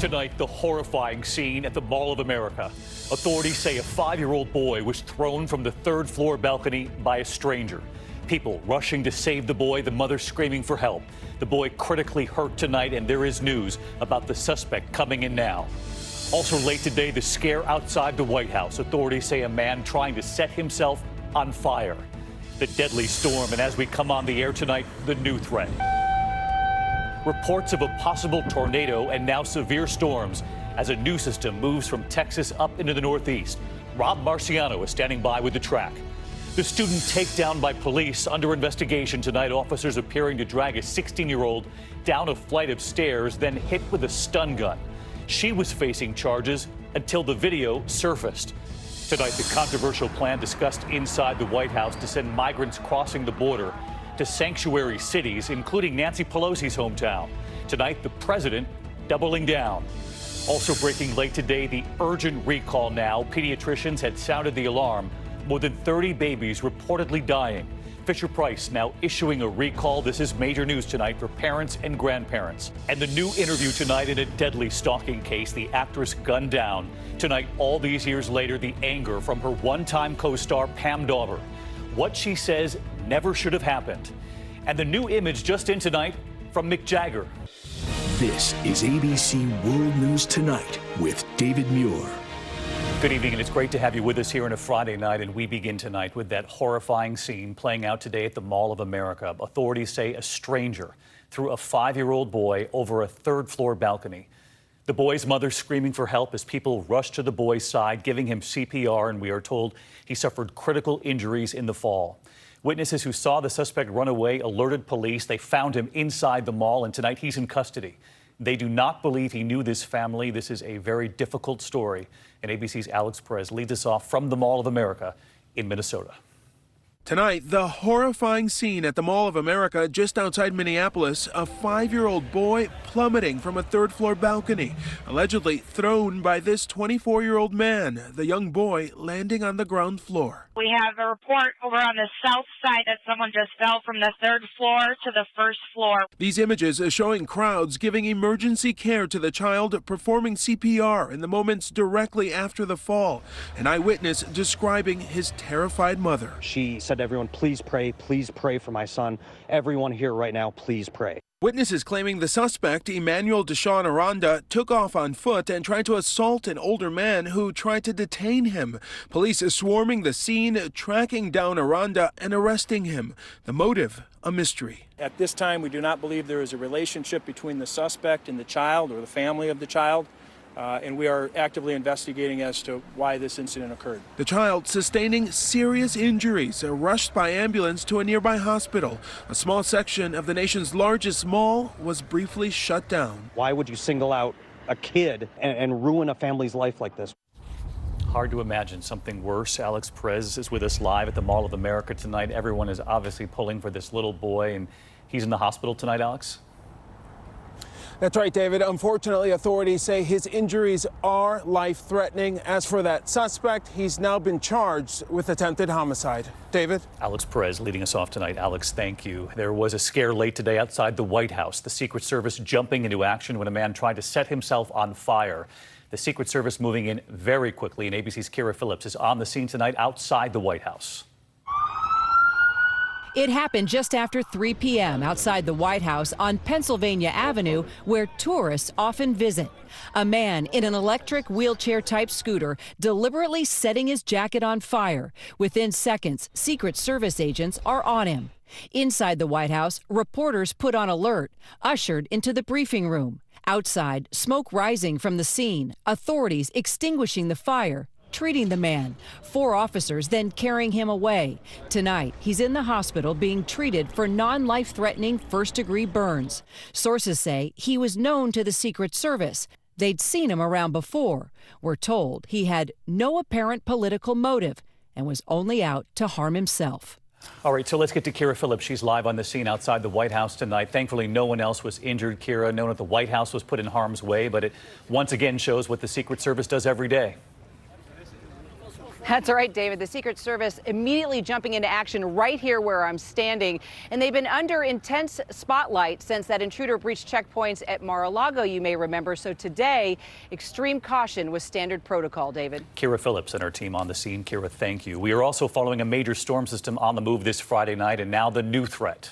Tonight, the horrifying scene at the Mall of America. Authorities say a 5-year-old boy was thrown from the third-floor balcony by a stranger. People rushing to save the boy, the mother screaming for help. The boy critically hurt tonight, and there is news about the suspect coming in now. Also late today, the scare outside the White House. Authorities say a man trying to set himself on fire. The deadly storm, and as we come on the air tonight, the new threat. Reports of a possible tornado and now severe storms as a new system moves from Texas up into the Northeast. Rob Marciano is standing by with the track. The student takedown by police under investigation tonight. Officers appearing to drag a 16-year-old down a flight of stairs, then hit with a stun gun. She was facing charges until the video surfaced. Tonight, the controversial plan discussed inside the White House to send migrants crossing the border to sanctuary cities, including Nancy Pelosi's hometown. Tonight, the president doubling down. Also breaking late today, the urgent recall now. Pediatricians had sounded the alarm. More than 30 babies reportedly dying. Fisher-Price now issuing a recall. This is major news tonight for parents and grandparents. And the new interview tonight in a deadly stalking case, the actress gunned down. Tonight, all these years later, the anger from her one-time co-star Pam Dawber. What she says never should have happened. And the new image just in tonight from Mick Jagger. This is ABC World News Tonight with David Muir. Good evening, and it's great to have you with us here on a Friday night. And we begin tonight with that horrifying scene playing out today at the Mall of America. Authorities say a stranger threw a 5-year-old boy over a third-floor balcony. The boy's mother screaming for help as people rushed to the boy's side, giving him CPR, and we are told he suffered critical injuries in the fall. Witnesses who saw the suspect run away alerted police. They found him inside the mall, and tonight he's in custody. They do not believe he knew this family. This is a very difficult story. And ABC's Alex Perez leads us off from the Mall of America in Minnesota. Tonight, the horrifying scene at the Mall of America just outside Minneapolis, a 5-year-old boy plummeting from a third-floor balcony, allegedly thrown by this 24-year-old man, the young boy landing on the ground floor. We have a report over on the south side that someone just fell from the third floor to the first floor. These images are showing crowds giving emergency care to the child, performing CPR in the moments directly after the fall. An eyewitness describing his terrified mother. She said to everyone, please pray for my son. Everyone here right now, please pray. Witnesses claiming the suspect, Emmanuel Deshawn Aranda, took off on foot and tried to assault an older man who tried to detain him. Police are swarming the scene, tracking down Aranda and arresting him. The motive, a mystery. At this time, we do not believe there is a relationship between the suspect and the child or the family of the child. And we are actively investigating as to why this incident occurred. The child sustaining serious injuries, rushed by ambulance to a nearby hospital. A small section of the nation's largest mall was briefly shut down. Why would you single out a kid and ruin a family's life like this? Hard to imagine something worse. Alex Perez is with us live at the Mall of America tonight. Everyone is obviously pulling for this little boy, and he's in the hospital tonight, Alex? That's right, David. Unfortunately, authorities say his injuries are life-threatening. As for that suspect, he's now been charged with attempted homicide. David? Alex Perez leading us off tonight. Alex, thank you. There was a scare late today outside the White House. The Secret Service jumping into action when a man tried to set himself on fire. The Secret Service moving in very quickly, and ABC's Kira Phillips is on the scene tonight outside the White House. It happened just after 3 p.m. outside the White House on Pennsylvania Avenue, where tourists often visit. A man in an electric wheelchair-type scooter deliberately setting his jacket on fire. Within seconds, Secret Service agents are on him. Inside the White House, reporters put on alert, ushered into the briefing room. Outside, smoke rising from the scene, authorities extinguishing the fire, treating the man. 4 officers then carrying him away. Tonight, he's in the hospital being treated for non-life-threatening first-degree burns. Sources say he was known to the Secret Service. They'd seen him around before. We're told he had no apparent political motive and was only out to harm himself. All right, so let's get to Kira Phillips. She's live on the scene outside the White House tonight. Thankfully, no one else was injured. Kira, no one at the White House was put in harm's way, but it once again shows what the Secret Service does every day. That's right, David. The Secret Service immediately jumping into action right here where I'm standing. And they've been under intense spotlight since that intruder breached checkpoints at Mar-a-Lago, you may remember. So today, extreme caution was standard protocol, David. Kira Phillips and her team on the scene. Kira, thank you. We are also following a major storm system on the move this Friday night, and now the new threat.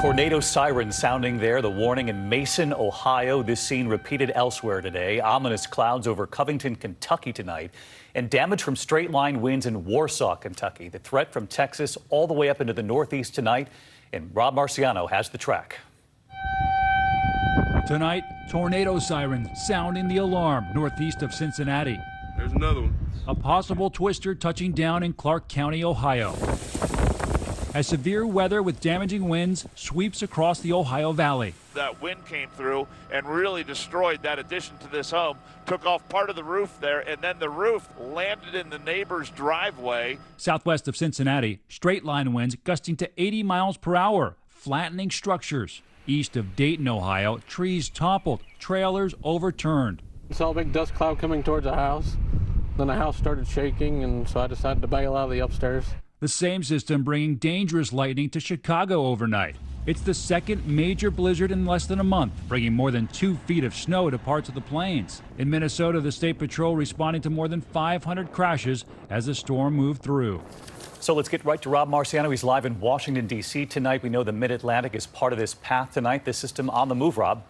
Tornado sirens sounding there. The warning in Mason, Ohio. This scene repeated elsewhere today. Ominous clouds over Covington, Kentucky tonight, and damage from straight line winds in Warsaw, Kentucky. The threat from Texas all the way up into the Northeast tonight. And Rob Marciano has the track. Tonight, tornado sirens sounding the alarm northeast of Cincinnati. There's another one. A possible twister touching down in Clark County, Ohio, as severe weather with damaging winds sweeps across the Ohio Valley. That wind came through and really destroyed that addition to this home, took off part of the roof there, and then the roof landed in the neighbor's driveway. Southwest of Cincinnati, straight line winds gusting to 80 miles per hour, flattening structures. East of Dayton, Ohio, trees toppled, trailers overturned. Saw a big dust cloud coming towards the house. Then the house started shaking, and so I decided to bail out of the upstairs. The same system bringing dangerous lightning to Chicago overnight. It's the second major blizzard in less than a month, bringing more than 2 feet of snow to parts of the plains. In Minnesota, the State Patrol responding to more than 500 crashes as the storm moved through. So let's get right to Rob Marciano. He's live in Washington, D.C. tonight. We know the Mid-Atlantic is part of this path tonight. This system on the move, Rob.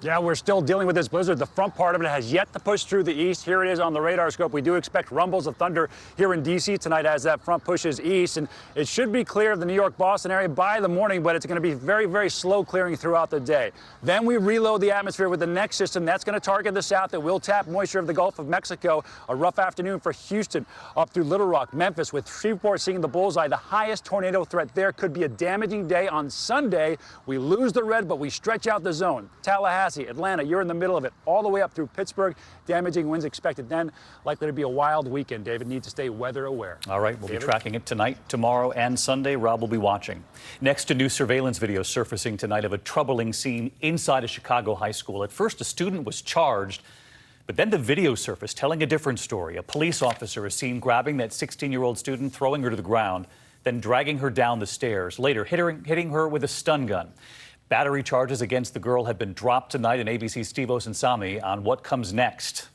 Yeah, we're still dealing with this blizzard. The front part of it has yet to push through the east. Here it is on the radar scope. We do expect rumbles of thunder here in D.C. tonight as that front pushes east. And it should be clear of the New York-Boston area by the morning, but it's going to be very, very slow clearing throughout the day. Then we reload the atmosphere with the next system. That's going to target the south. It will tap moisture of the Gulf of Mexico. A rough afternoon for Houston up through Little Rock, Memphis, with Shreveport seeing the bullseye. The highest tornado threat there could be a damaging day on Sunday. We lose the red, but we stretch out the zone. Tallahassee, Atlanta, you're in the middle of it, all the way up through Pittsburgh. Damaging winds expected then. Likely to be a wild weekend. David needs to stay weather aware. All right, we'll be tracking it tonight, tomorrow, and Sunday. Rob will be watching. Next, a new surveillance video surfacing tonight of a troubling scene inside a Chicago high school. At first, a student was charged, but then the video surfaced telling a different story. A police officer is seen grabbing that 16-year-old student, throwing her to the ground, then dragging her down the stairs, later hitting her with a stun gun. Battery charges against the girl have been dropped tonight, and ABC's Steve Osunsami on what comes next.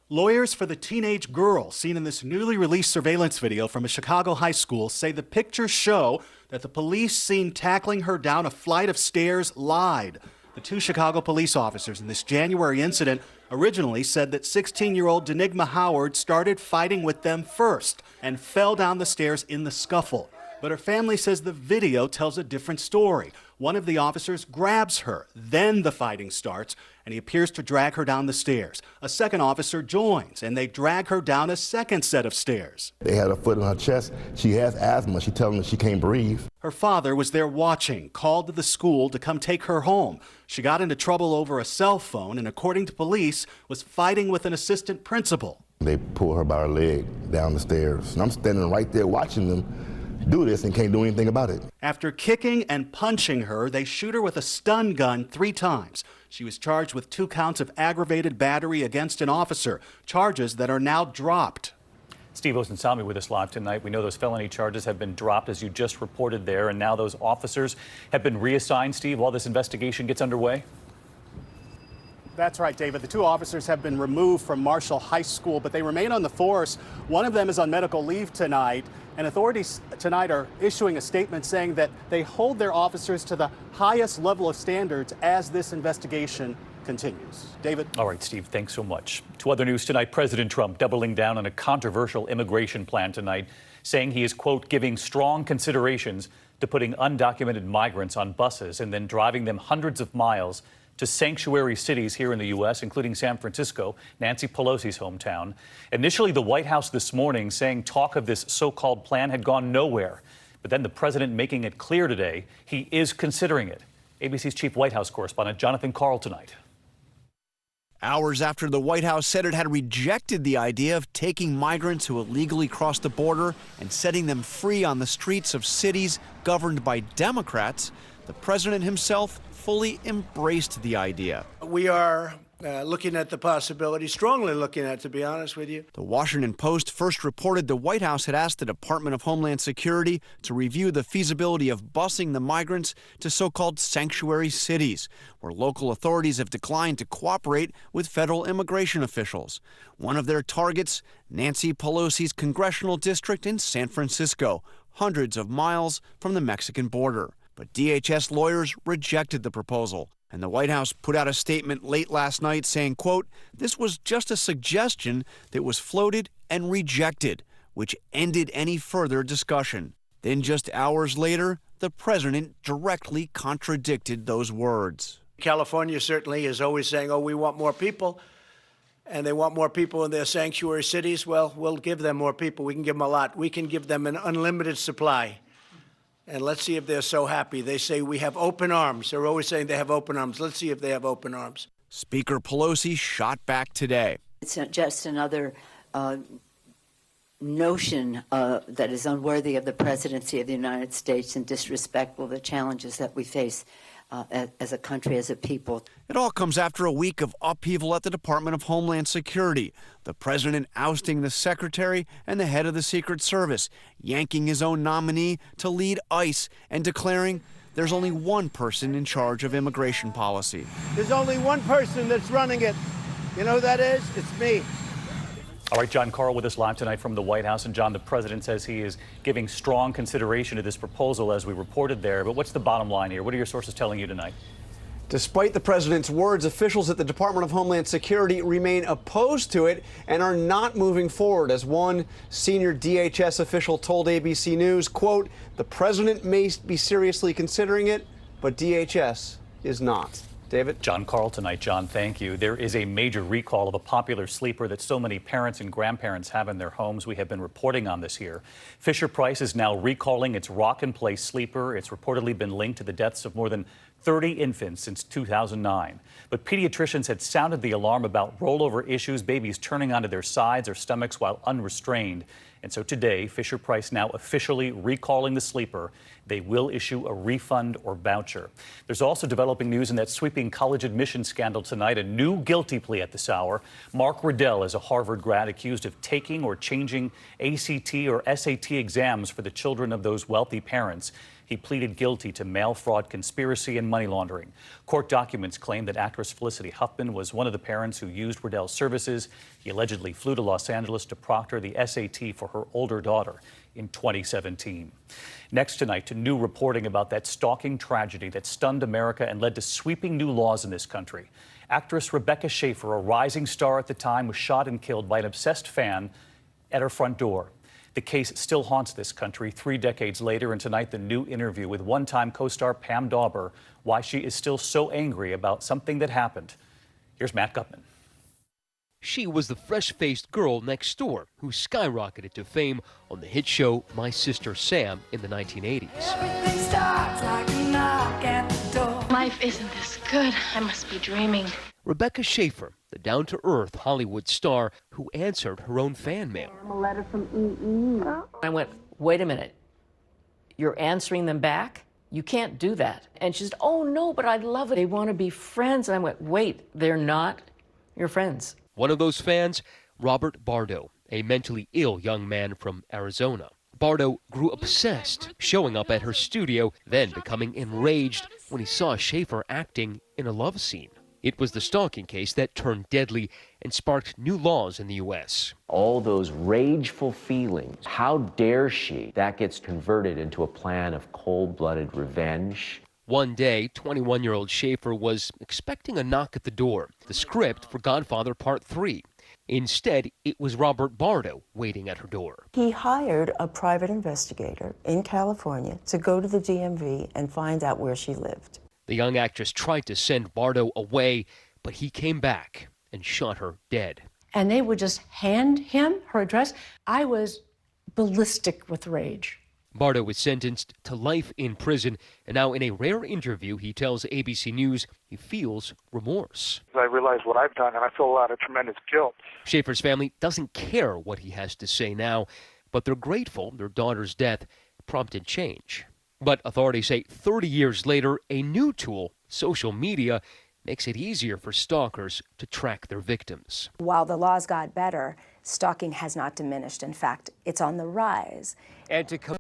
Lawyers for the teenage girl seen in this newly released surveillance video from a Chicago high school say the pictures show that the police seen tackling her down a flight of stairs lied. The 2 Chicago police officers in this January incident originally said that 16-year-old Denigma Howard started fighting with them first and fell down the stairs in the scuffle. But her family says the video tells a different story. One of the officers grabs her, then the fighting starts, and he appears to drag her down the stairs. A second officer joins, and they drag her down a second set of stairs. They had her foot on her chest. She has asthma. She tells them she can't breathe. Her father was there watching, called to the school to come take her home. She got into trouble over a cell phone, and according to police, was fighting with an assistant principal. They pull her by her leg down the stairs, and I'm standing right there watching them do this and can't do anything about it. After kicking and punching her, they shoot her with a stun gun 3 times. She was charged with 2 counts of aggravated battery against an officer, charges that are now dropped. Steve Osunsami with us live tonight. We know those felony charges have been dropped, as you just reported there, and now those officers have been reassigned, Steve, while this investigation gets underway? That's right, David. The 2 officers have been removed from Marshall High School, but they remain on the force. One of them is on medical leave tonight, and authorities tonight are issuing a statement saying that they hold their officers to the highest level of standards as this investigation continues. David? All right, Steve, thanks so much. To other news tonight, President Trump doubling down on a controversial immigration plan tonight, saying he is, quote, giving strong considerations to putting undocumented migrants on buses and then driving them hundreds of miles to sanctuary cities here in the U.S., including San Francisco, Nancy Pelosi's hometown. Initially, the White House this morning saying talk of this so-called plan had gone nowhere. But then the president making it clear today he is considering it. ABC's chief White House correspondent Jonathan Karl tonight. Hours after the White House said it had rejected the idea of taking migrants who illegally crossed the border and setting them free on the streets of cities governed by Democrats, the president himself fully embraced the idea. We are Looking at the possibility, strongly looking at it, to be honest with you. The Washington Post first reported the White House had asked the Department of Homeland Security to review the feasibility of busing the migrants to so-called sanctuary cities, where local authorities have declined to cooperate with federal immigration officials. One of their targets, Nancy Pelosi's congressional district in San Francisco, hundreds of miles from the Mexican border. But DHS lawyers rejected the proposal. And the White House put out a statement late last night saying, quote, this was just a suggestion that was floated and rejected, which ended any further discussion. Then just hours later, the president directly contradicted those words. California certainly is always saying, oh, we want more people, and they want more people in their sanctuary cities. Well, we'll give them more people. We can give them a lot. We can give them an unlimited supply. And let's see if they're so happy. They say we have open arms. They're always saying they have open arms. Let's see if they have open arms. Speaker Pelosi shot back today. It's just another notion that is unworthy of the presidency of the United States and disrespectful of the challenges that we face as a country, as a people. It all comes after a week of upheaval at the Department of Homeland Security. The president ousting the secretary and the head of the Secret Service, yanking his own nominee to lead ICE, and declaring there's only one person in charge of immigration policy. There's only one person that's running it. You know who that is? It's me. All right, John Karl with us live tonight from the White House. And John, the president says he is giving strong consideration to this proposal, as we reported there. But what's the bottom line here? What are your sources telling you tonight? Despite the president's words, officials at the Department of Homeland Security remain opposed to it and are not moving forward. As one senior DHS official told ABC News, quote, the president may be seriously considering it, but DHS is not. David? John Karl tonight. John, thank you. There is a major recall of a popular sleeper that so many parents and grandparents have in their homes. We have been reporting on this here. Fisher-Price is now recalling its Rock-and-Play sleeper. It's reportedly been linked to the deaths of more than 30 infants since 2009. But pediatricians had sounded the alarm about rollover issues, babies turning onto their sides or stomachs while unrestrained. And so today, Fisher-Price now officially recalling the sleeper. They will issue a refund or voucher. There's also developing news in that sweeping college admission scandal tonight. A new guilty plea at this hour. Mark Riddell is a Harvard grad accused of taking or changing ACT or SAT exams for the children of those wealthy parents. He pleaded guilty to mail fraud, conspiracy, and money laundering. Court documents claim that actress Felicity Huffman was one of the parents who used Riddell's services. He allegedly flew to Los Angeles to proctor the SAT for her older daughter in 2017. Next tonight, to new reporting about that stalking tragedy that stunned America and led to sweeping new laws in this country. Actress Rebecca Schaeffer, a rising star at the time, was shot and killed by an obsessed fan at her front door. The case still haunts this country 3 decades later, and tonight the new interview with one-time co-star Pam Dauber, why she is still so angry about something that happened. Here's Matt Gutman. She was the fresh-faced girl next door who skyrocketed to fame on the hit show My Sister Sam in the 1980s. Everything starts like a knock at the door. Life isn't this good. I must be dreaming. Rebecca Schaeffer, the down-to-earth Hollywood star who answered her own fan mail. A letter from E.E. I went, wait a minute. You're answering them back? You can't do that. And she said, oh, no, but I love it. They want to be friends. And I went, wait, they're not your friends. One of those fans, Robert Bardo, a mentally ill young man from Arizona. Bardo grew obsessed, showing up at her studio, then becoming enraged when he saw Schaeffer acting in a love scene. It was the stalking case that turned deadly and sparked new laws in the U.S. All those rageful feelings, how dare she? That gets converted into a plan of cold-blooded revenge. One day, 21-year-old Schaeffer was expecting a knock at the door, the script for Godfather Part 3. Instead, it was Robert Bardo waiting at her door. He hired a private investigator in California to go to the DMV and find out where she lived. The young actress tried to send Bardo away, but he came back and shot her dead. And they would just hand him her address. I was ballistic with rage. Bardo was sentenced to life in prison, and now in a rare interview, he tells ABC News he feels remorse. I realize what I've done, and I feel a lot of tremendous guilt. Schaeffer's family doesn't care what he has to say now, but they're grateful their daughter's death prompted change. But authorities say 30 years later, a new tool, social media, makes it easier for stalkers to track their victims. While the laws got better, stalking has not diminished. In fact, it's on the rise. And to